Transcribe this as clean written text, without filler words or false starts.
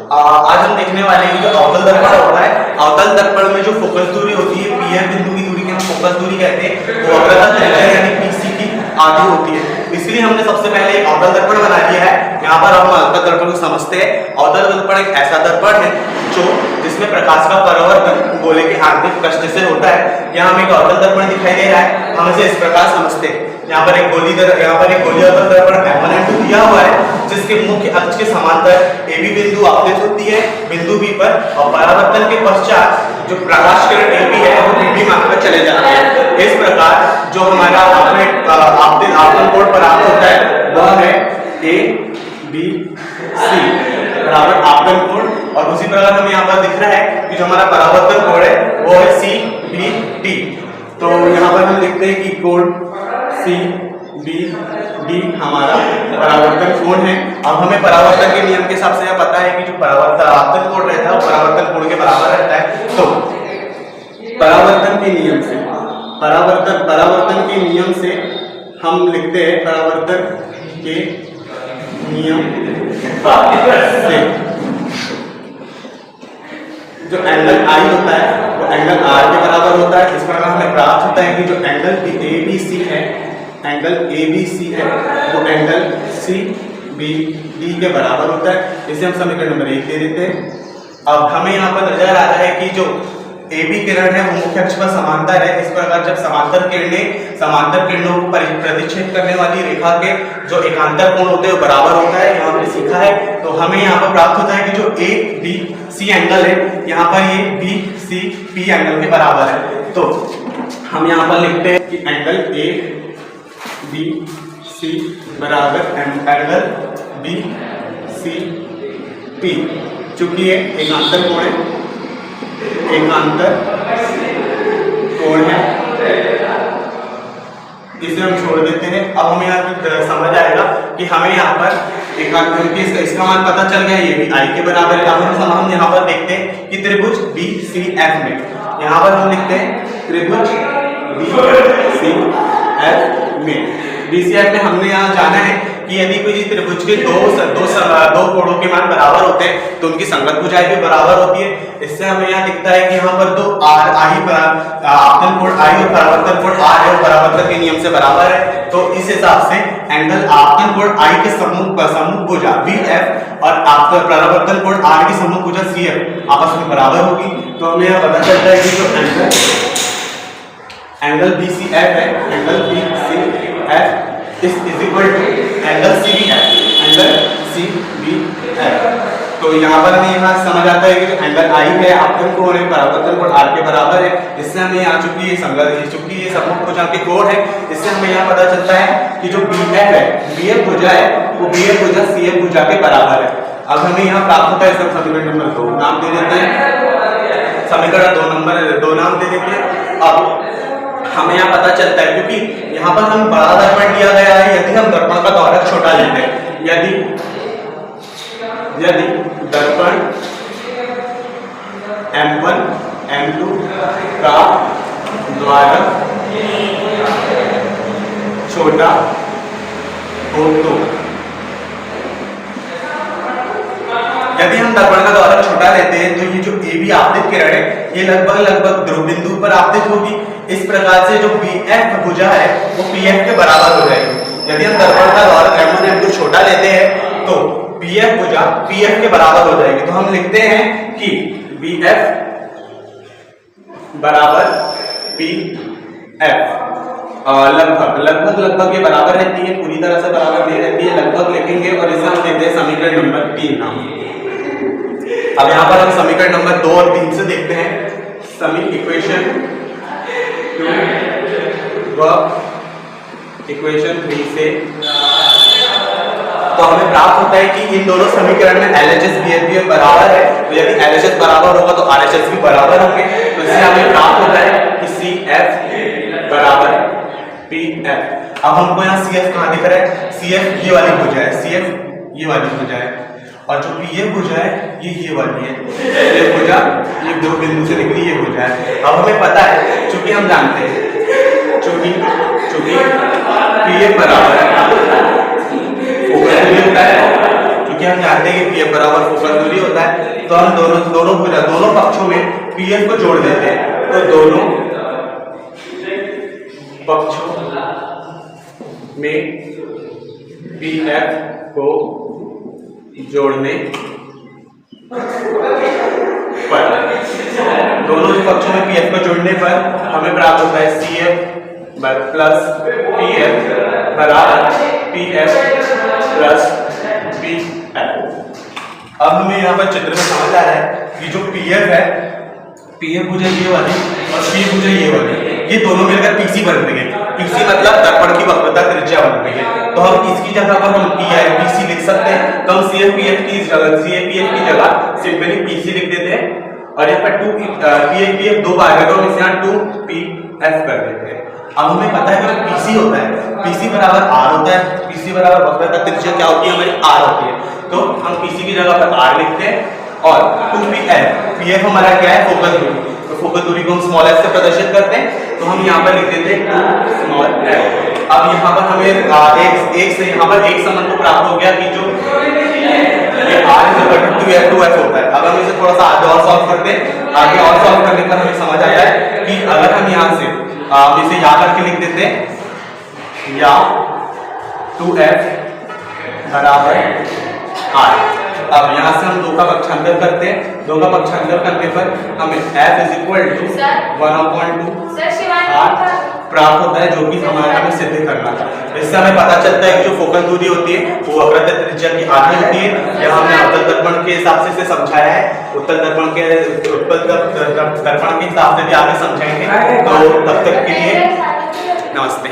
आज हम देखने वाले हैं जो अवतल दर्पण होता है। अवतल दर्पण में जो फोकस दूरी होती है, पीएफ बिंदु की दूरी के हम फोकस दूरी कहते हैं, वो वक्रता त्रिज्या यानी पीसी की आधी होती है। इसलिए हमने सबसे पहले एक अवतल दर्पण बना लिया है। यहाँ पर हम अवतल दर्पण को समझते हैं। अवतल दर्पण एक ऐसा दर्पण है जिसमें प्रकाश का परावर्तन गोले के आंतरिक पृष्ठ से होता है। यहाँ हमें एक अवतल दर्पण दिखाई दे रहा है, हम इसे इस प्रकार समझते हैं। यहाँ पर एक गोली अवतल दर्पण M1 M2 दिया हुआ है, जिसके मुख्य अक्ष के समांतर AB बिंदु आपतित होती है बिंदु B पर, और परावर्तन के पश्चात जो प्रकाश किरण AB है वो BB मार्ग पर चले जाते हैं। इस प्रकार जो हमारा आपतन कोण प्राप्त होता है वह है ABC बराबर आपतन कोण, और उसी प्रकार हमें यहाँ पर दिख रहा है कि जो हमारा परावर्तन कोण है वो है CBD। तो यहाँ पर हम लिखते हैं कि कोण CBD हमारा परावर्तन कोण है। अब हमें परावर्तन के नियम के हिसाब से यह पता है कि जो आपतन कोण रहता है वो परावर्तन कोण के बराबर रहता है। तो परावर्तन के नियम से हम लिखते हैं, परावर्तन के नियम से जो एंगल I होता है वो एंगल R के बराबर होता है। इस प्रकार हमें प्राप्त होता है कि जो एंगल ABC है वो एंगल CBD के बराबर होता है। इसे हम समीकरण नंबर 1 दे देते हैं। अब हमें यहाँ पर नजर आ रहा है कि जो AB किरण है वो मुख्य अक्ष पर समांतर है। इस प्रकार जब समांतर किरणों को प्रतिच्छेद करने वाली रेखा के जो एकांतर कोण होते हैं वो बराबर होता है, यहाँ पे सीखा है। तो हमें यहाँ पर प्राप्त होता है कि जो ABC एंगल है यहाँ पर ये BCP एंगल के बराबर है। तो हम यहाँ पर लिखते हैं कि एंगल ABC बराबर एंगल BCP, चूंकि ये एकांतर कोण है इसे हम छोड़ देते हैं। अब हमें यहाँ पर समझ आएगा कि हमें यहाँ पर इसका मान पता चल गया, ये भी I के बराबर है। अब हम यहाँ पर देखते हैं कि त्रिभुज BCF में, यहाँ पर हम लिखते हैं त्रिभुज BCF में हमने यहाँ जाना है कि यदि कोई त्रिभुज के दो कोणों के मान बराबर होते हैं तो उनकी संगत भुजाएं भी बराबर होती है। इससे हमें यहाँ दिखता है कि यहाँ पर दो आपतन कोण I और परावर्तन कोण R है और परावर्तन के नियम से बराबर है। तो इस हिसाब से एंगल आपतन कोण I के सम्मुख भुजा BF और परावर्तन कोण R की सम्मुख भुजा CF आपस में बराबर होगी। तो हमें यहाँ पता चलता है कि जो एंगल BCF है, angle BCF is equal to angle CBF। तो यहाँ पर हमें यहाँ समझ आता है कि जो एंगल I है आपतन कोण है, परावर्तन कोण R के बराबर है। इससे हमें यहाँ चूंकि ये सम्मुख भुजा के कोण है, इससे हमें यहाँ पता चलता है कि जो BF भुजा है वो BF भुजा CF भुजा के बराबर है। अब हमें यहाँ प्राप्त होता है, सब समीकरण नंबर 2 नाम दे देते हैं, समीकरण 2 नाम दे देते हैं। अब हमें यहाँ पता चलता है क्योंकि यहाँ पर हम बड़ा दर्पण लिया गया है, यदि हम दर्पण का द्वारक छोटा लेते हैं, यदि दर्पण M1 M2 का द्वारक छोटा हो तो यदि हम दर्पण का द्वारक छोटा लेते हैं तो ये जो AB आपतित किरण है ये लगभग ध्रुव बिंदु पर आपतित होगी। इस प्रकार से जो BF भुजा है वो PF के बराबर हो जाएगी। यदि हम दर्पण का द्वारक M1 M2 छोटा लेते हैं तो BF भुजा PF के बराबर हो जाएगी। तो हम लिखते हैं कि BF बराबर PF लगभग ये बराबर रहती है, पूरी तरह से बराबर नहीं रहती है, लगभग लिखेंगे और इसे हम देते हैं समीकरण नंबर 3 नाम। अब यहाँ पर हम समीकरण नंबर 2 और 3 से देखते हैं। इक्वेशन 2 व इक्वेशन 3 से तो हमें प्राप्त होता है कि इन दोनों समीकरण में LHS BF बराबर है। तो यदि LHS बराबर होगा तो RHS भी बराबर होंगे। तो इससे हमें प्राप्त होता है कि CF बराबर PF। अब हमको यहाँ CF कहाँ दिख रहा है? CF ये वाली भुजा है, CF ये वाली भुजा है, और जो PF भुजा है ये वाली है। ये भुजा ये दो बिंदु से निकली ये भुजा है। अब हमें पता है, चूंकि हम जानते हैं चूंकि PF बराबर है, फोकस दूरी होता है, क्योंकि हम जानते हैं कि पीएफ बराबर फोकस दूरी होता है, तो हम दोनों पक्षों में पीएफ को जोड़ देते हैं। तो दोनों पक्षों में पीएफ को जोड़ने पर, दोनों पक्षों में पीएफ को जोड़ने पर हमें प्राप्त होता है CF प्लस PF बराबर PF प्लस PF। अब हमें यहाँ पर चित्र में समझ आ रहा है कि जो PF है, PF भुजा ये वाली और P भुजा ये वाली, ये दोनों मिलकर PC बन रही है। PC मतलब दर्पण की वक्रता त्रिज्या बन रही है। तो हम इसकी जगह पर हम PC लिख सकते हैं। तो हम CFPF की जगह सिंपली PC लिख देते हैं और यहाँ पर 2PF दो बार है तो हम इसे यहाँ 2PF कर देते हैं। अब हमें पता है कि PC होता है, PC बराबर R होता है, PC बराबर वक्रता त्रिज्या क्या होती है हमारी R होती है। तो हम PC की जगह पर R लिखते हैं और 2PF, PF हमारा क्या है फोकस दूरी, तो फोकस दूरी को हम स्मॉल f से प्रदर्शित करते हैं। तो हम यहाँ पर लिख देते हैं 2 स्मॉल f। अब यहाँ पर हमें एक से यहाँ पर एक संबंध तो प्राप्त हो गया कि जो ये R = 2f होता है। अब हम इसे थोड़ा सा आगे और सॉल्व करते हैं। आगे और सॉल्व करने पर हमें समझ आता है कि अगर हम यहाँ से इसे यहाँ करके लिख देते हैं या 2f बराबर R। अब यहाँ से हम 2 का पक्षांतर करते हैं। 2 का पक्षांतर करने पर हमें f = 1/2 R प्राप्त होता है, जो कि हमें सिद्ध करना था। इससे हमें पता चलता है कि जो फोकस दूरी होती है वो वक्रता त्रिज्या की आधी होती है। यह हमने अवतल दर्पण के हिसाब से इसे समझाया है, उत्तल दर्पण के हिसाब से भी आगे समझाएंगे। तो तब तक के लिए नमस्ते।